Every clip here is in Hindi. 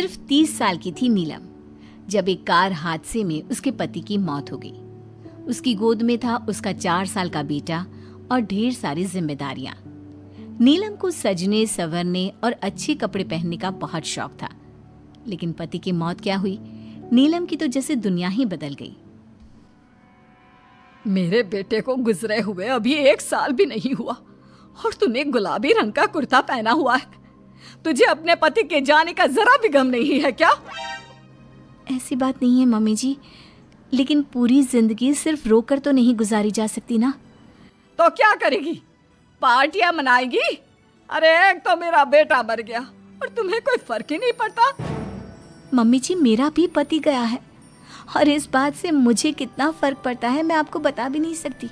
सिर्फ 30 साल की थी नीलम जब एक कार हादसे में उसके पति की मौत हो गई। उसकी गोद में था उसका 4 साल का बेटा और ढेर सारी जिम्मेदारियां। नीलम को सजने संवरने और अच्छे कपड़े पहनने का बहुत शौक था, लेकिन पति की मौत क्या हुई, नीलम की तो जैसे दुनिया ही बदल गई। मेरे बेटे को गुजरे हुए अभी 1 साल भी नहीं हुआ और तूने गुलाबी रंग का कुर्ता पहना हुआ है। तुझे अपने पति के जाने का जरा भी गम नहीं है क्या? ऐसी बात नहीं है मम्मी जी, लेकिन पूरी जिंदगी सिर्फ रोकर तो नहीं गुजारी जा सकती ना। तो क्या करेगी? पार्टियां मनाएगी? अरे एक तो मेरा बेटा मर गया और तुम्हें कोई फर्क ही नहीं पड़ता। मम्मी जी, मेरा भी पति गया है और इस बात से मुझे कितना फर्क पड़ता है मैं आपको बता भी नहीं सकती।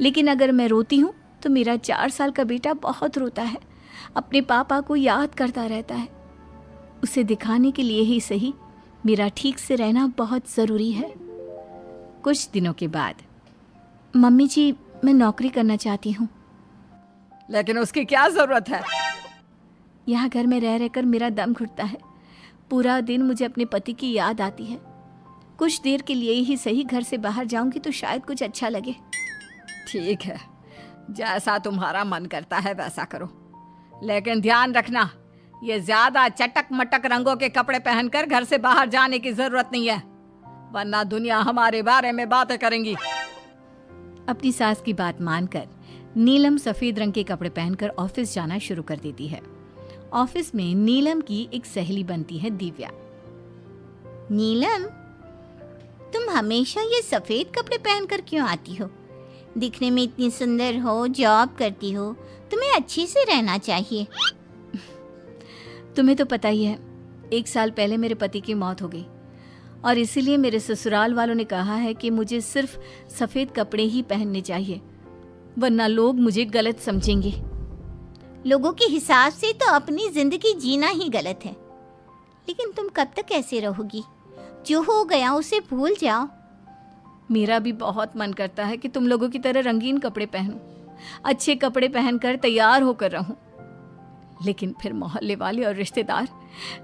लेकिन अगर मैं रोती हूँ तो मेरा 4 साल का बेटा बहुत रोता है, अपने पापा को याद करता रहता है। उसे दिखाने के लिए ही सही मेरा ठीक से रहना बहुत ज़रूरी है। कुछ दिनों के बाद, मम्मी जी मैं नौकरी करना चाहती हूँ। लेकिन उसकी क्या जरूरत है? यहाँ घर में रह रहकर मेरा दम घुटता है। पूरा दिन मुझे अपने पति की याद आती है। कुछ देर के लिए ही सही घर से बाहर जाऊंगी तो शायद कुछ अच्छा लगे। ठीक है, जैसा तुम्हारा मन करता है वैसा करो, लेकिन ध्यान रखना ये ज्यादा चटक मटक रंगों के कपड़े पहनकर घर से बाहर जाने की जरूरत नहीं है, वरना दुनिया हमारे बारे में बातें करेंगी। अपनी सास की बात मानकर नीलम सफेद रंग के कपड़े पहनकर ऑफिस जाना शुरू कर देती है। ऑफिस में नीलम की एक सहेली बनती है दिव्या। नीलम, तुम हमेशा ये सफेद कपड़े पहनकर क्यों आती हो? दिखने में इतनी सुंदर हो, जॉब करती हो, तुम्हें अच्छे से रहना चाहिए। तुम्हें तो पता ही है, 1 साल पहले मेरे पति की मौत हो गई और इसीलिए मेरे ससुराल वालों ने कहा है कि मुझे सिर्फ सफेद कपड़े ही पहनने चाहिए, वरना लोग मुझे गलत समझेंगे। लोगों के हिसाब से तो अपनी जिंदगी जीना ही गलत है, लेकिन तुम कब तक ऐसे रहोगी? जो हो गया उसे भूल जाओ। मेरा भी बहुत मन करता है कि तुम लोगों की तरह रंगीन कपड़े पहनूं, अच्छे कपड़े पहनकर तैयार होकर रहूं, लेकिन फिर मोहल्ले वाले और रिश्तेदार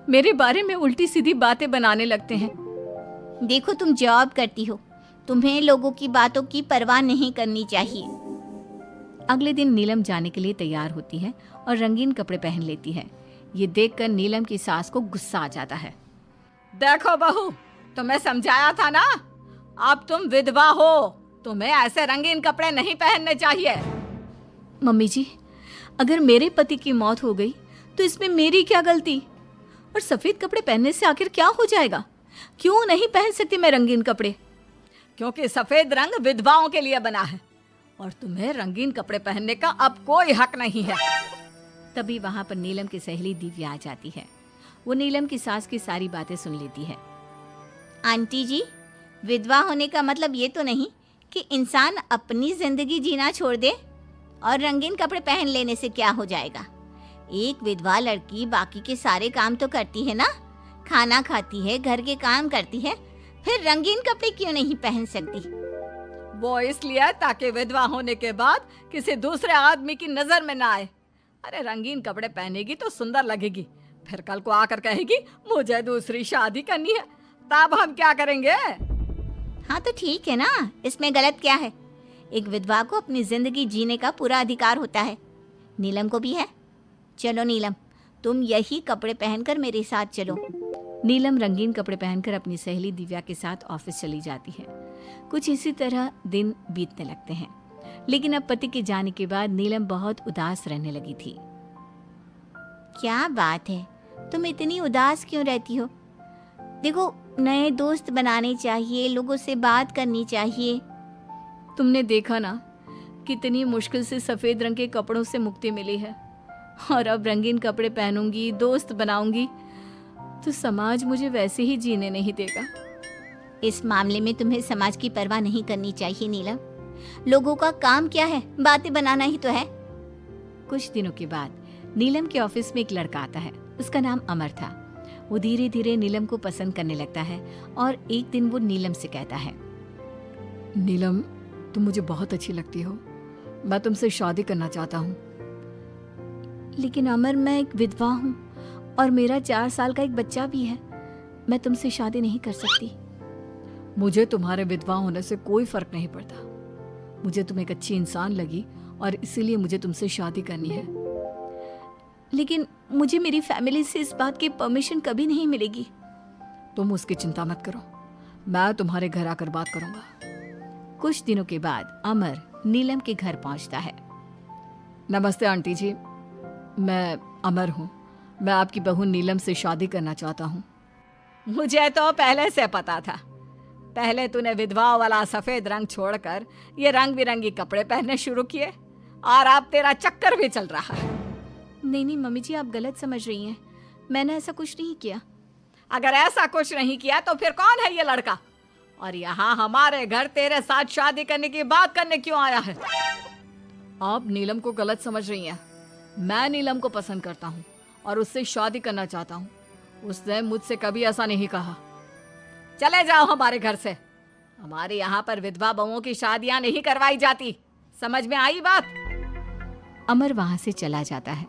मेरे बारे में उल्टी सीधी बातें बनाने लगते हैं। देखो, तुम जॉब करती हो, तुम्हें लोगों की बातों की परवाह नहीं करनी चाहिए। अगले दिन नीलम जाने के लिए तैयार होती है और रंगीन कपड़े पहन लेती है। ये देखकर नीलम की सास को गुस्सा आ जाता है। देखो बहू, तुम्हें समझाया था ना, अब तुम विधवा हो, तुम्हें ऐसे रंगीन कपड़े नहीं पहनने चाहिए। मम्मी जी, अगर मेरे पति की मौत हो गई तो इसमें मेरी क्या गलती? और सफेद कपड़े पहनने से आखिर क्या हो जाएगा? क्यों नहीं पहन सकती मैं रंगीन कपड़े? क्योंकि सफेद रंग विधवाओं के लिए बना है और तुम्हें रंगीन कपड़े पहनने का अब कोई हक नहीं है। तभी वहां पर नीलम की सहेली दिव्या आ जाती है। वो नीलम की सास की सारी बातें सुन लेती है। आंटी जी, विधवा होने का मतलब ये तो नहीं कि इंसान अपनी जिंदगी जीना छोड़ दे और रंगीन कपड़े पहन लेने से क्या हो जाएगा। एक विधवा लड़की बाकी के सारे काम तो करती है ना, खाना खाती है, घर के काम करती है, फिर रंगीन कपड़े क्यों नहीं पहन सकती? वो इसलिए ताकि विधवा होने के बाद किसी दूसरे आदमी की नजर में ना आए। अरे रंगीन कपड़े पहनेगी तो सुंदर लगेगी, फिर कल को आकर कहेगी मुझे दूसरी शादी करनी है, तब हम क्या करेंगे? हाँ तो ठीक है ना, इसमें गलत क्या है? एक विधवा को अपनी जिंदगी जीने का पूरा अधिकार होता है, नीलम को भी है। चलो नीलम, तुम यही कपड़े पहनकर मेरे साथ चलो। नीलम रंगीन कपड़े पहनकर अपनी सहेली दिव्या के साथ ऑफिस चली जाती है। कुछ इसी तरह दिन बीतने लगते हैं, लेकिन अब पति के जाने के बाद नीलम बहुत उदास रहने लगी थी। क्या बात है, तुम इतनी उदास क्यों रहती हो? देखो, नए दोस्त बनाने चाहिए, लोगों से बात करनी चाहिए। तुमने देखा ना, कितनी मुश्किल से सफेद रंग के कपड़ों से मुक्ति मिली है, और अब रंगीन कपड़े पहनूंगी, दोस्त बनाऊंगी तो समाज मुझे वैसे ही जीने नहीं देगा। इस मामले में तुम्हें समाज की परवाह नहीं करनी चाहिए नीलम। लोगों का काम क्या है? बातें बनाना ही तो है। कुछ दिनों के बाद नीलम के ऑफिस में एक लड़का आता है। उसका नाम अमर था। वो धीरे धीरे नीलम को पसंद करने लगता है और एक दिन वो नीलम से कहता है, नीलम, तुम मुझे बहुत अच्छी लगती हो, मैं तुमसे शादी करना चाहता हूँ। लेकिन अमर, मैं एक विधवा हूँ और मेरा 4 साल का एक बच्चा भी है। मैं तुमसे शादी नहीं कर सकती। मुझे तुम्हारे विधवा होने से कोई फर्क नहीं पड़ता। मुझे तुम एक अच्छी इंसान लगी और इसीलिए मुझे तुमसे शादी करनी है। लेकिन मुझे मेरी फैमिली से इस बात की परमिशन कभी नहीं मिलेगी। तुम उसकी चिंता मत करो, मैं तुम्हारे घर आकर बात करूंगा। कुछ दिनों के बाद अमर नीलम के घर पहुंचता है। नमस्ते आंटी जी, मैं अमर हूँ। मैं आपकी बहू नीलम से शादी करना चाहता हूँ। मुझे तो पहले से पता था। पहले तूने विधवा वाला सफेद रंग छोड़कर ये रंग बिरंगी कपड़े पहनने शुरू किए और अब तेरा चक्कर भी चल रहा है। नहीं मम्मी जी, आप गलत समझ रही हैं। मैंने ऐसा कुछ नहीं किया। अगर ऐसा कुछ नहीं किया तो फिर कौन है ये लड़का, और यहाँ हमारे घर तेरे साथ शादी करने की बात करने क्यों आया है? आप नीलम को गलत समझ रही हैं। मैं नीलम को पसंद करता हूँ और उससे शादी करना चाहता हूँ। उसने मुझसे कभी ऐसा नहीं कहा। चले जाओ हमारे घर से। हमारे यहाँ पर विधवा बहुओं की शादियाँ नहीं करवाई जाती। समझ में आई बात? अमर वहां से चला जाता है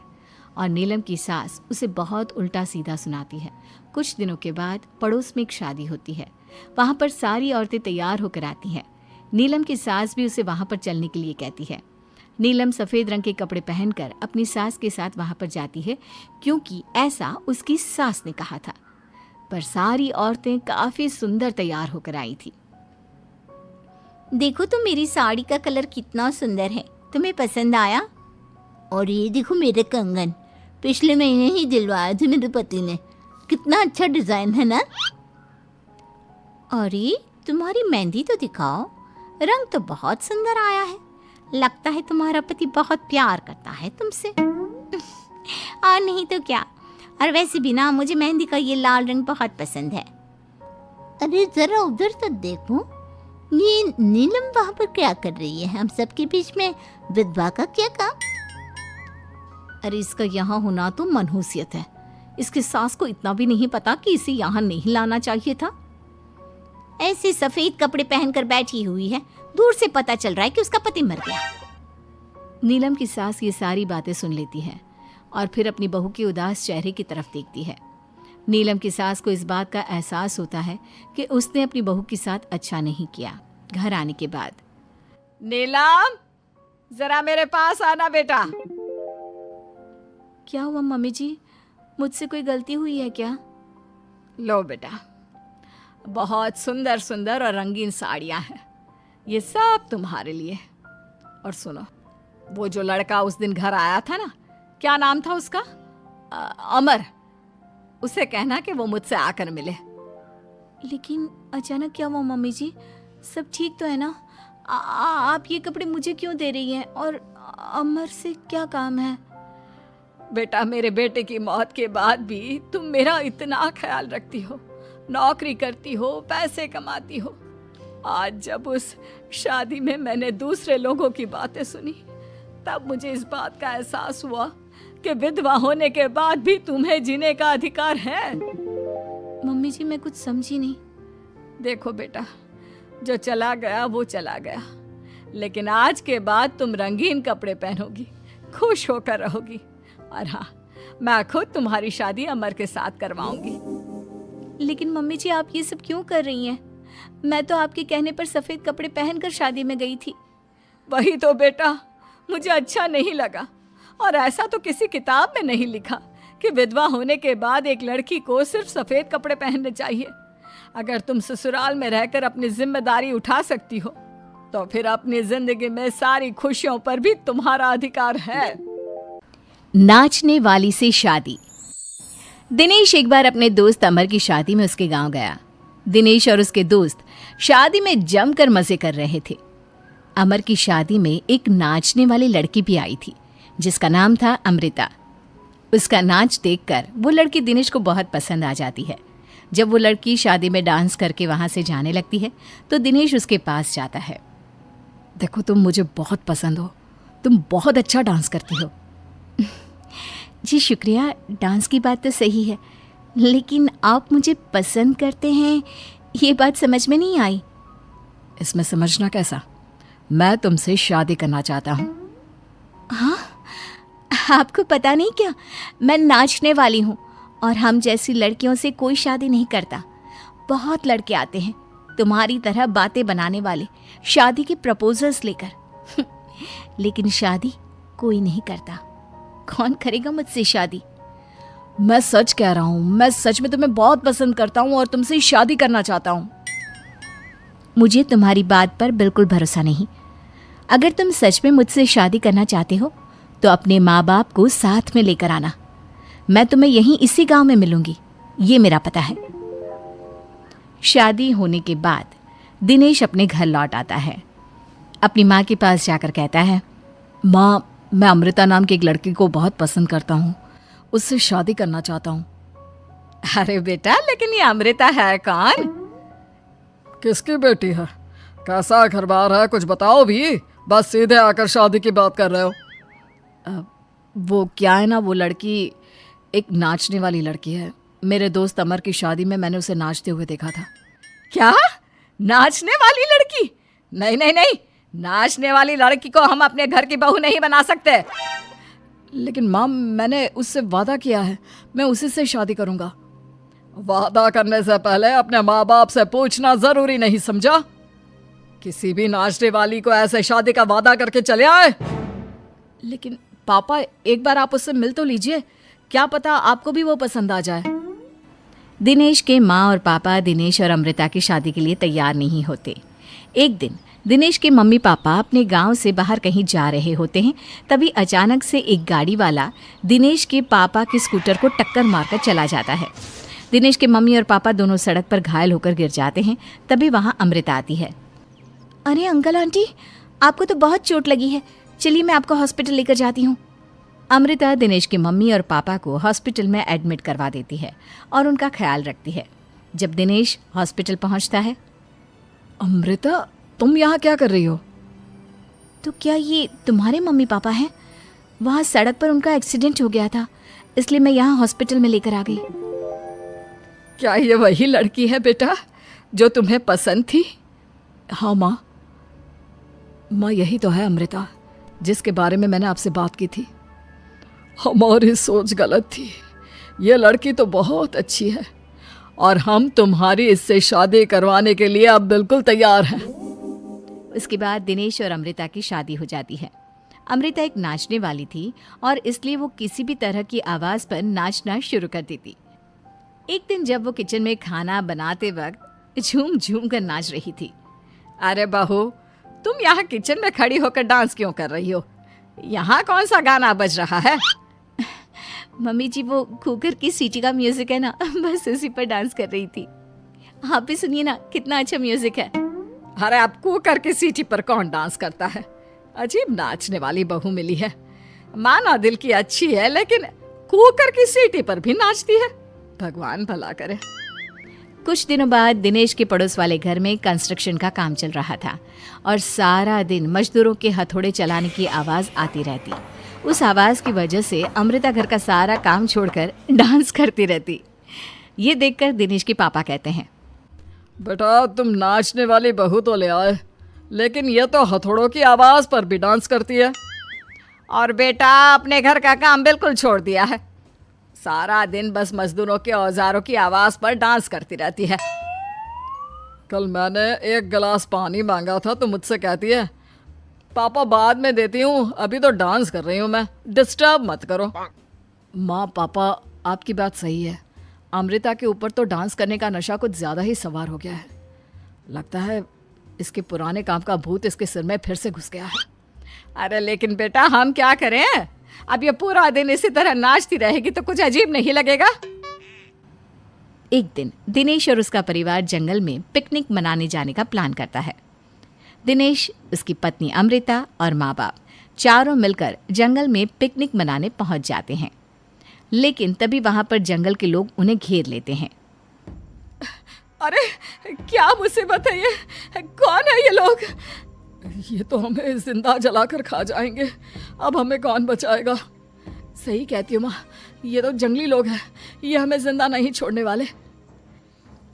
और नीलम की सास उसे बहुत उल्टा सीधा सुनाती है। कुछ दिनों के बाद पड़ोस में एक शादी होती है। वहां पर सारी औरतें तैयार होकर आती हैं। नीलम की सास भी उसे वहां पर चलने के लिए कहती है। नीलम सफ़ेद रंग के कपड़े पहनकर अपनी सास के साथ वहां पर जाती है, क्योंकि ऐसा उसकी सास ने कहा था। पर सारी औरतें काफ़ी सुंदर तैयार होकर आई थी। देखो तो मेरी साड़ी का कलर कितना सुंदर है, तुम्हें पसंद आया? और ये देखो मेरे कंगन, पिछले महीने ही दिलवाए थे मेरे पति ने, कितना अच्छा डिज़ाइन है ना? अरे तुम्हारी मेहंदी तो दिखाओ, रंग तो बहुत सुंदर आया है। लगता है तुम्हारा पति बहुत प्यार करता है तुमसे। और नहीं तो क्या। और वैसे भी ना, मुझे मेहंदी का ये लाल रंग बहुत पसंद है। अरे जरा उधर तो देखो, ये नीलम वहाँ पर क्या कर रही है? हम सबके बीच में विधवा का क्या काम? अरे इसका यहाँ होना तो मनहूसियत है। इसकी सास को इतना भी नहीं पता कि इसे यहाँ नहीं लाना चाहिए था। ऐसे सफेद कपड़े पहनकर बैठी हुई है, दूर से पता चल रहा है कि उसका पति मर गया। नीलम की सास ये सारी बातें सुन लेती है और फिर अपनी बहू के उदास चेहरे की तरफ देखती है। नीलम की सास को इस बात का एहसास होता है कि उसने अपनी बहू के साथ अच्छा नहीं किया। घर आने के बाद, नीलम जरा मेरे पास आना बेटा। क्या हुआ मम्मी जी? मुझसे कोई गलती हुई है क्या? लो बेटा, बहुत सुंदर सुंदर और रंगीन साड़ियाँ हैं, ये सब तुम्हारे लिए। और सुनो, वो जो लड़का उस दिन घर आया था ना, क्या नाम था उसका? अमर। उसे कहना कि वो मुझसे आकर मिले। लेकिन अचानक क्या हुआ मम्मी जी? सब ठीक तो है ना? आप ये कपड़े मुझे क्यों दे रही हैं? और अमर से क्या काम है? बेटा, मेरे बेटे की मौत के बाद भी तुम मेरा इतना ख्याल रखती हो, नौकरी करती हो, पैसे कमाती हो। आज जब उस शादी में मैंने दूसरे लोगों की बातें सुनी, तब मुझे इस बात का एहसास हुआ कि विधवा होने के बाद भी तुम्हें जीने का अधिकार है। मम्मी जी, मैं कुछ समझी नहीं। देखो बेटा, जो चला गया वो चला गया, लेकिन आज के बाद तुम रंगीन कपड़े पहनोगी, खुश होकर रहोगी। और हाँ, मैं खुद तुम्हारी शादी अमर के साथ करवाऊंगी। लेकिन मम्मी जी, आप ये सब क्यों कर रही हैं? मैं तो आपके कहने पर सफ़ेद कपड़े पहनकर शादी में गई थी। वही तो बेटा, मुझे अच्छा नहीं लगा। और ऐसा तो किसी किताब में नहीं लिखा कि विधवा होने के बाद एक लड़की को सिर्फ सफ़ेद कपड़े पहनने चाहिए। अगर तुम ससुराल में रहकर अपनी जिम्मेदारी उठा सकती हो, तो फिर अपनी जिंदगी में सारी खुशियों पर भी तुम्हारा अधिकार है। नाचने वाली से शादी। दिनेश एक बार अपने दोस्त अमर की शादी में उसके गांव गया। दिनेश और उसके दोस्त शादी में जमकर मजे कर रहे थे। अमर की शादी में एक नाचने वाली लड़की भी आई थी, जिसका नाम था अमृता। उसका नाच देखकर वो लड़की दिनेश को बहुत पसंद आ जाती है। जब वो लड़की शादी में डांस करके वहाँ से जाने लगती है, तो दिनेश उसके पास जाता है। देखो, तुम मुझे बहुत पसंद हो, तुम बहुत अच्छा डांस करती हो। जी शुक्रिया, डांस की बात तो सही है, लेकिन आप मुझे पसंद करते हैं, ये बात समझ में नहीं आई। इसमें समझना कैसा? मैं तुमसे शादी करना चाहता हूँ। हाँ, आपको पता नहीं क्या, मैं नाचने वाली हूँ और हम जैसी लड़कियों से कोई शादी नहीं करता। बहुत लड़के आते हैं तुम्हारी तरह बातें बनाने वाले, शादी के प्रपोजल्स लेकर लेकिन शादी कोई नहीं करता। कौन करेगा मुझसे शादी? मैं सच कह रहा हूँ, मैं सच में तुम्हें बहुत पसंद करता हूँ और तुमसे शादी करना चाहता हूँ। मुझे तुम्हारी बात पर बिल्कुल भरोसा नहीं। अगर तुम सच में मुझसे शादी करना चाहते हो तो अपने माँ बाप को साथ में लेकर आना। मैं तुम्हें यहीं इसी गांव में मिलूंगी, ये मेरा पता है। शादी होने के बाद दिनेश अपने घर लौट आता है। अपनी माँ के पास जाकर कहता है, माँ, मैं अमृता नाम की एक लड़की को बहुत पसंद करता हूँ, उससे शादी करना चाहता हूँ। अरे बेटा, लेकिन ये अमृता है कौन? किसकी बेटी है? कैसा घर बार है, कुछ बताओ भी। बस सीधे आकर शादी की बात कर रहे हो। वो क्या है ना, वो लड़की एक नाचने वाली लड़की है। मेरे दोस्त अमर की शादी में मैंने उसे नाचते हुए देखा था। क्या? नाचने वाली लड़की? नहीं नहीं नहीं, नाचने वाली लड़की को हम अपने घर की बहू नहीं बना सकते। लेकिन माँ, मैंने उससे वादा किया है, मैं उसी से शादी करूंगा। वादा करने से पहले अपने माँ बाप से पूछना जरूरी नहीं समझा? किसी भी नाचने वाली को ऐसे शादी का वादा करके चले आए। लेकिन पापा, एक बार आप उससे मिल तो लीजिए, क्या पता आपको भी वो पसंद आ जाए। दिनेश के माँ और पापा दिनेश और अमृता की शादी के लिए तैयार नहीं होते। एक दिन दिनेश के मम्मी पापा अपने गांव से बाहर कहीं जा रहे होते हैं। तभी अचानक से एक गाड़ी वाला दिनेश के पापा के स्कूटर को टक्कर मारकर चला जाता है। दिनेश के मम्मी और पापा दोनों सड़क पर घायल होकर गिर जाते हैं। तभी वहाँ अमृता आती है। अरे अंकल आंटी, आपको तो बहुत चोट लगी है, चलिए मैं आपको हॉस्पिटल लेकर जाती हूँ। अमृता दिनेश की मम्मी और पापा को हॉस्पिटल में एडमिट करवा देती है और उनका ख्याल रखती है। जब दिनेश हॉस्पिटल पहुँचता है, अमृता, तुम यहाँ क्या कर रही हो? तो क्या ये तुम्हारे मम्मी पापा हैं? वहाँ सड़क पर उनका एक्सीडेंट हो गया था, इसलिए मैं यहाँ हॉस्पिटल में लेकर आ गई। क्या ये वही लड़की है बेटा जो तुम्हें पसंद थी? हाँ माँ, यही तो है अमृता, जिसके बारे में मैंने आपसे बात की थी। हमारी सोच गलत थी। ये लड़की तो बहुत अच्छी है और हम तुम्हारी इससे शादी करवाने के लिए अब बिल्कुल तैयार हैं। उसके बाद दिनेश और अमृता की शादी हो जाती है। अमृता एक नाचने वाली थी और इसलिए वो किसी भी तरह की आवाज़ पर नाचना शुरू कर देती। एक दिन जब वो किचन में खाना बनाते वक्त झूम झूम कर नाच रही थी। अरे बहू, तुम यहाँ किचन में खड़ी होकर डांस क्यों कर रही हो? यहाँ कौन सा गाना बज रहा है? मम्मी जी, वो कुकर की सीटी का म्यूजिक है ना, बस उसी पर डांस कर रही थी। आप भी सुनिए ना, कितना अच्छा म्यूजिक है। अरे अब कुकर की सीटी पर कौन डांस करता है? अजीब नाचने वाली बहू मिली है। माना दिल की अच्छी है, लेकिन कुकर की सीटी पर भी नाचती है। भगवान भला करे। कुछ दिनों बाद दिनेश के पड़ोस वाले घर में कंस्ट्रक्शन का काम चल रहा था और सारा दिन मजदूरों के हथौड़े चलाने की आवाज़ आती रहती। उस आवाज़ की वजह से अमृता घर का सारा काम छोड़कर डांस करती रहती। ये देखकर दिनेश के पापा कहते हैं, बेटा, तुम नाचने वाली बहू तो ले आए, लेकिन ये तो हथौड़ों की आवाज़ पर भी डांस करती है। और बेटा, अपने घर का काम बिल्कुल छोड़ दिया है। सारा दिन बस मजदूरों के औजारों की आवाज़ पर डांस करती रहती है। कल मैंने एक गिलास पानी मांगा था तो मुझसे कहती है, पापा बाद में देती हूँ, अभी तो डांस कर रही हूँ मैं, डिस्टर्ब मत करो। माँ पापा, आपकी बात सही है। अमृता के ऊपर तो डांस करने का नशा कुछ ज़्यादा ही सवार हो गया है। लगता है इसके पुराने काम का भूत इसके सिर में फिर से घुस गया है। अरे लेकिन बेटा, हम क्या करें? अब ये पूरा दिन इसी तरह नाचती रहेगी तो कुछ अजीब नहीं लगेगा? एक दिन दिनेश और उसका परिवार जंगल में पिकनिक मनाने जाने का प्लान करता है। दिनेश, उसकी पत्नी अमृता और माँ बाप चारों मिलकर जंगल में पिकनिक मनाने पहुंच जाते हैं। लेकिन तभी वहां पर जंगल के लोग उन्हें घेर लेते हैं। अरे क्या मुसीबत है ये? कौन है ये लोग? ये तो हमें जिंदा जलाकर खा जाएंगे, अब हमें कौन बचाएगा? सही कहती हूँ माँ, ये तो जंगली लोग हैं, ये हमें जिंदा नहीं छोड़ने वाले।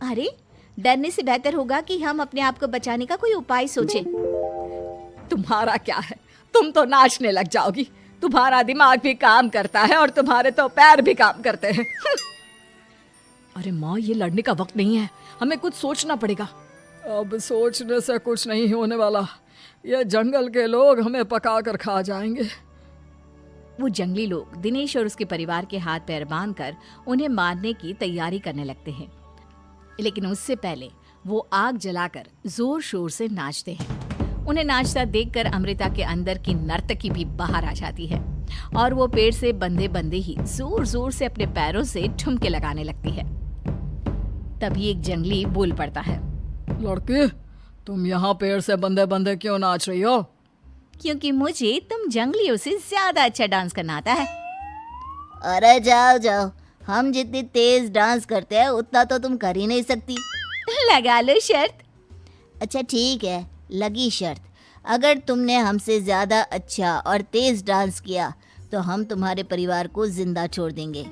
अरे, डरने से बेहतर होगा कि हम अपने आप को बचाने का कोई उपाय सोचें। तुम्हारा क्या है, तुम तो नाचने लग जाओगी। तुम्हारा दिमाग भी काम करता है और तुम्हारे तो पैर भी काम करते हैं। अरे माँ, ये लड़ने का वक्त नहीं है, हमें कुछ सोचना पड़ेगा। अब सोचने से कुछ नहीं होने वाला, ये जंगल के लोग हमें पका कर खा जाएंगे। वो जंगली लोग दिनेश और उसके परिवार के हाथ पैर बांधकर उन्हें मारने की तैयारी करने लगते हैं, लेकिन उससे पहले वो आग जलाकर जोर शोर से नाचते हैं। उन्हें नाचता देखकर अमृता के अंदर की नर्तकी भी बाहर आ जाती है और वो पेड़ से बंधे बंधे ही जोर जोर से अपने पैरों से ठुमके लगाने लगती है। तभी एक जंगली बोल पड़ता है, लड़की, तुम यहाँ पेड़ से बंधे बंधे क्यों नाच रही हो? क्योंकि मुझे तुम जंगलियों से ज्यादा अच्छा डांस करना आता है। अरे जाओ जाओ, हम जितनी तेज डांस करते हैं उतना तो तुम कर ही नहीं सकती। लगा लो शर्त। अच्छा ठीक है, लगी शर्त। अगर तुमने हमसे ज़्यादा अच्छा और तेज डांस किया तो हम तुम्हारे परिवार को जिंदा छोड़ देंगे।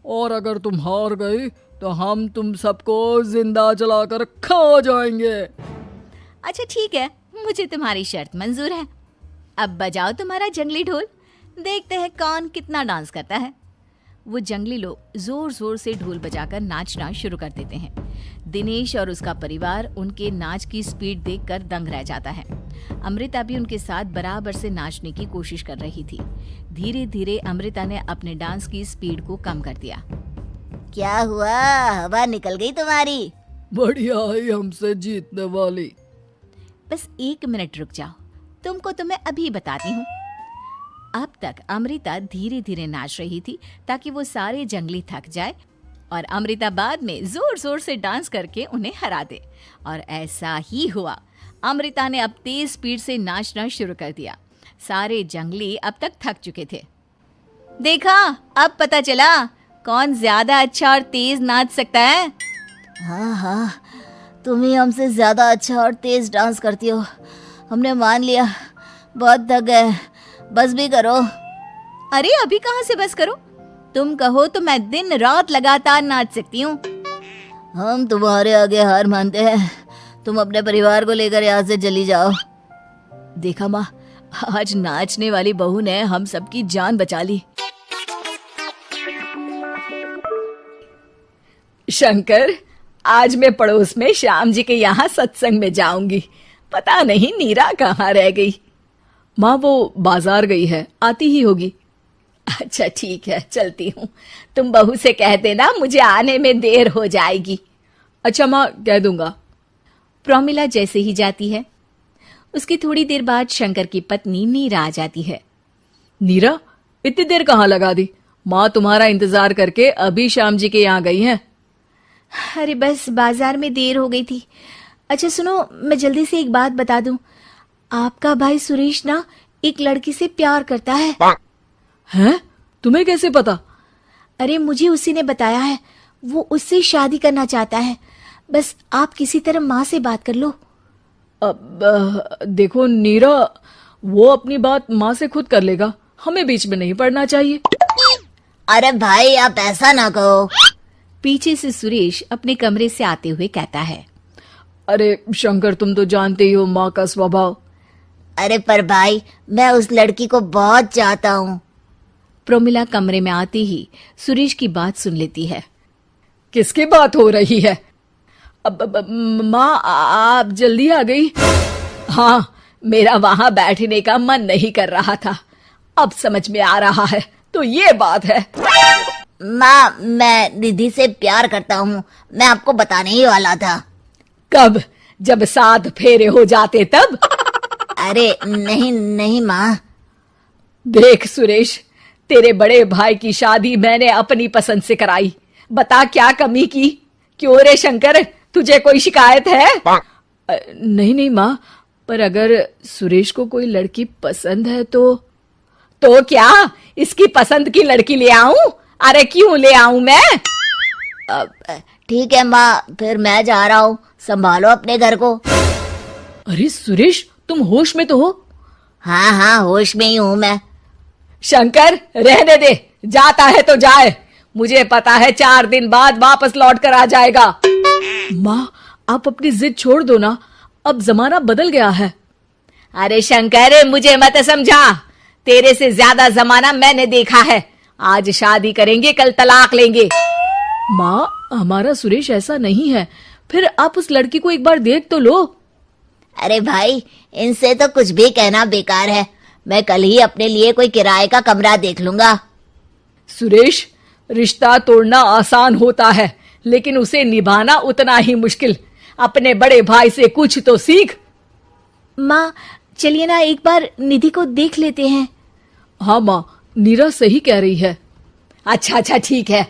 और अगर तुम हार गई तो हम तुम सबको जिंदा जलाकर खा जाएंगे। अच्छा ठीक है, मुझे तुम्हारी शर्त मंजूर है। अब बजाओ तुम्हारा जंगली ढोल, देखते हैं कौन कितना डांस करता है। वो जंगली लोग जोर जोर से ढोल बजाकर नाचना शुरू कर देते हैं। दिनेश और उसका परिवार उनके नाच की स्पीड देखकर दंग रह जाता है। अमृता भी उनके साथ बराबर से नाचने की कोशिश कर रही थी। धीरे धीरे अमृता ने अपने डांस की स्पीड को कम कर दिया। क्या हुआ, हवा निकल गई तुम्हारी? बढ़िया है हमसे जीतने वाली। बस 1 मिनट रुक जाओ, तुमको तो मैं अभी बताती हूँ। अब तक अमृता धीरे धीरे नाच रही थी ताकि वो सारे जंगली थक जाए और अमृता बाद में जोर जोर से डांस करके उन्हें हरा दे। और ऐसा ही हुआ। अमृता ने अब तेज स्पीड से नाचना शुरू कर दिया। सारे जंगली अब तक थक चुके थे। देखा, अब पता चला कौन ज्यादा अच्छा और तेज नाच सकता है। हाँ हाँ, तुम ही हमसे ज़्यादा अच्छा और तेज डांस करती हो। हमने मान लिया, बहुत थक गए, बस भी करो। अरे अभी कहाँ से बस करो, तुम कहो तो मैं दिन रात लगातार नाच सकती हूँ। हम तुम्हारे आगे हार मानते हैं, तुम अपने परिवार को लेकर यहाँ से चली जाओ। देखा माँ, आज नाचने वाली बहू ने हम सबकी जान बचा ली। शंकर, आज मैं पड़ोस में श्याम जी के यहाँ सत्संग में जाऊंगी। पता नहीं नीरा कहाँ रह गई। माँ, वो बाजार गई है, आती ही होगी। अच्छा ठीक है, चलती हूँ। तुम बहू से कह देना मुझे आने में देर हो जाएगी। अच्छा माँ, कह दूंगा। प्रोमिला जैसे ही जाती है, उसकी थोड़ी देर बाद शंकर की पत्नी नीरा आ जाती है। नीरा, इतनी देर कहाँ लगा दी? माँ तुम्हारा इंतजार करके अभी श्याम जी के यहाँ गई हैं। अरे बस बाजार में देर हो गई थी। अच्छा सुनो, मैं जल्दी से एक बात बता दूं, आपका भाई सुरेश ना एक लड़की से प्यार करता है। हैं? तुम्हें कैसे पता? अरे मुझे उसी ने बताया है, वो उससे शादी करना चाहता है। बस आप किसी तरह माँ से बात कर लो। अब देखो नीरा, वो अपनी बात माँ से खुद कर लेगा, हमें बीच में नहीं पड़ना चाहिए। अरे भाई, आप ऐसा ना कहो। पीछे से सुरेश अपने कमरे से आते हुए कहता है। अरे शंकर, तुम तो जानते ही हो माँ का स्वभाव। अरे पर भाई, मैं उस लड़की को बहुत चाहता हूँ। प्रोमिला कमरे में आते ही सुरेश की बात सुन लेती है। किसकी बात हो रही है? अब माँ, आप जल्दी आ गई। हाँ, मेरा वहां बैठने का मन नहीं कर रहा था, अब समझ में आ रहा है। तो ये बात है। माँ, मैं निधि से प्यार करता हूँ, मैं आपको बताने ही वाला था। कब? जब 7 फेरे हो जाते तब? अरे नहीं नहीं माँ। देख सुरेश, तेरे बड़े भाई की शादी मैंने अपनी पसंद से कराई। बता क्या कमी की? क्यों रे शंकर, तुझे कोई शिकायत है? नहीं नहीं माँ, पर अगर सुरेश को कोई लड़की पसंद है तो क्या इसकी पसंद की लड़की ले आऊं? अरे क्यों ले आऊं मैं? ठीक है माँ, फिर मैं जा रहा हूँ, संभालो अपने घर को। अरे सुरेश, तुम होश में तो हो? हाँ हाँ, होश में ही हूँ मैं। शंकर, रहने दे, जाता है तो जाए। मुझे पता है 4 दिन बाद वापस लौट कर आ जाएगा। माँ, आप अपनी जिद छोड़ दो ना, अब जमाना बदल गया है। अरे शंकर, मुझे मत समझा, तेरे से ज्यादा जमाना मैंने देखा है। आज शादी करेंगे, कल तलाक लेंगे। माँ, हमारा सुरेश ऐसा नहीं है, फिर आप उस लड़की को एक बार देख तो लो। अरे भाई, इनसे तो कुछ भी कहना बेकार है। मैं कल ही अपने लिए कोई किराए का कमरा देख लूंगा। सुरेश, रिश्ता तोड़ना आसान होता है, लेकिन उसे निभाना उतना ही मुश्किल। अपने बड़े भाई से कुछ तो सीख। माँ, चलिए ना एक बार निधि को देख लेते हैं। हाँ माँ, नीरा सही कह रही है। अच्छा ठीक है,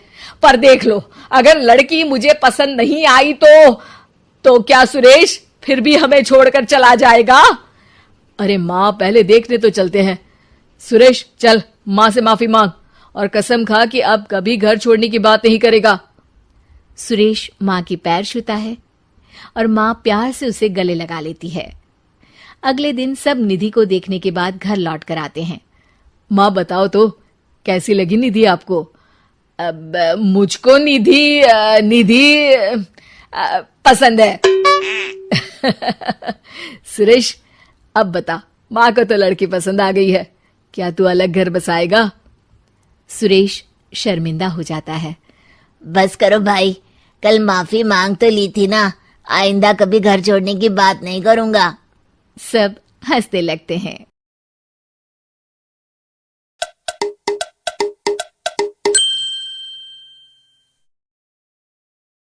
पर देख लो, अगर लड़की मुझे पसंद नहीं आई तो क्या सुरेश फिर भी हमें छोड़कर चला जाएगा? अरे माँ, पहले देखने तो चलते हैं। सुरेश, चल माँ से माफी मांग और कसम खा कि अब कभी घर छोड़ने की बात नहीं करेगा। सुरेश माँ की पैर छूता है और माँ प्यार से उसे गले लगा लेती है। अगले दिन सब निधि को देखने के बाद घर लौट कर आते हैं। माँ बताओ तो, कैसी लगी निधि आपको? अब मुझको निधि पसंद है। सुरेश, अब बता, माँ को तो लड़की पसंद आ गई है, क्या तू अलग घर बसाएगा? सुरेश शर्मिंदा हो जाता है। बस करो भाई, कल माफी मांग तो ली थी ना, आइंदा कभी घर छोड़ने की बात नहीं करूंगा। सब हंसने लगते हैं।